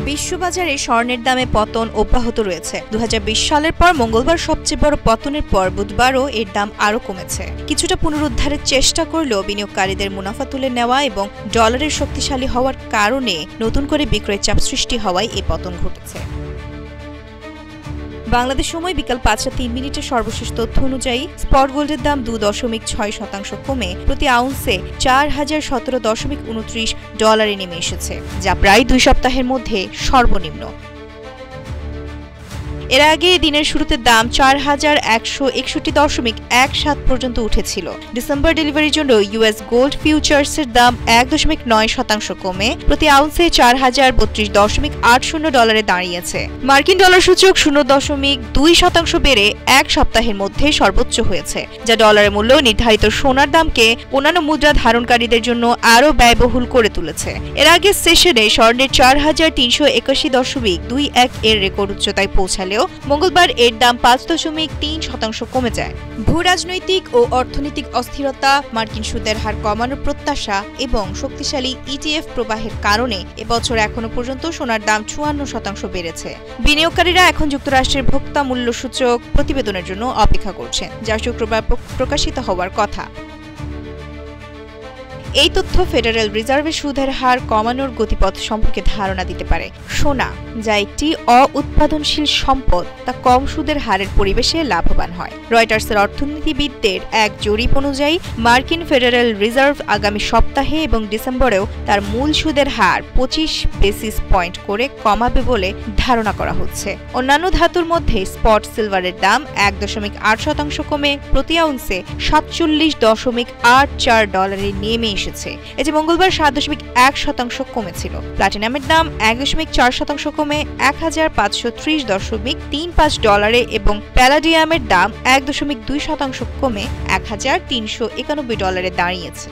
বিশ্ববাজারে স্বর্ণের দামে পতন অব্যাহত রয়েছে। 2020 সালের পর মঙ্গলবার সবচেয়ে বড় পতনের পর বুধবারও এর দাম আরও কমেছে। কিছুটা পুনরুদ্ধারের চেষ্টা করলেও বিনিয়োগকারীদের মুনাফা তুলে নেওয়া এবং ডলারের শক্তিশালী হওয়ার কারণে নতুন করে বিক্রয়ের চাপ সৃষ্টি হওয়ায় এই পতন ঘটেছে। বাংলাদেশ সময় বিকাল 5:03 সর্বশেষ তথ্য অনুযায়ী স্পট গোল্ডের দাম 2.6% কমে প্রতি আউন্সে 4017.29 ডলারে নেমে এসেছে, যা প্রায় 2 সপ্তাহের মধ্যে সর্বনিম্ন। এর আগে দিনের শুরুতে দাম 4161.17 পর্যন্ত উঠেছিল। ডিসেম্বর ডেলিভারির জন্য ইউএস গোল্ড ফিউচার্সের দাম 1.9% কমে প্রতি আউন্সে 4032.80 ডলারে দাঁড়িয়েছে। মার্কিন ডলার সূচক 0.2% বেড়ে এক সপ্তাহের মধ্যে সর্বোচ্চ হয়েছে, যা ডলারের মূল্য নির্ধারিত সোনার দামকে অন্যান্য মুদ্রা ধারণকারীদের জন্য আরও ব্যয়বহুল করে তুলেছে। এর আগে সেশনে স্বর্ণের 4081.21 এর রেকর্ড উচ্চতায় পৌঁছালেও মঙ্গলবার এর দাম 5.3% কমে যায়। ভূরাজনৈতিক ও অর্থনৈতিক অস্থিরতা, মার্কিন সুদের হার কমানোর প্রত্যাশা এবং শক্তিশালী ইটিএফ প্রবাহের কারণে এবছর এখনো পর্যন্ত সোনার দাম 54% বেড়েছে। বিনিয়োগকারীরা এখন যুক্তরাষ্ট্রের ভোক্তা মূল্য সূচক প্রতিবেদনের জন্য অপেক্ষা করছেন, যা শুক্রবার প্রকাশিত হওয়ার কথা। এই তথ্য ফেডারেল রিজার্ভের সুদের হার কমানোর গতিপথ সম্পর্কে ধারণা দিতে পারে। সোনা, যা একটি অ-উৎপাদনশীল সম্পদ, তা কম সুদের হারের পরিবেশে লাভবান হয়। রয়টার্সের অর্থনীতিবিদদের এক জরিপ অনুযায়ী মার্কিন ফেডারেল রিজার্ভ আগামী সপ্তাহে এবং ডিসেম্বরেও তার মূল সুদের হার 25 বেসিস পয়েন্ট করে কমাবে বলে ধারণা করা হচ্ছে। অন্যান্য ধাতুর মধ্যে স্পট সিলভারের দাম 1.8% কমে প্রতি আউন্সে 47.84 ডলারে নেমে এসেছে। এতে মঙ্গলবার 7.1% কমেছিল। প্লাটিনামের দাম 1.4% কমে 1530.35 ডলারে এবং প্যালাডিয়ামের দাম 1.2% কমে 1391 ডলারে দাঁড়িয়েছে।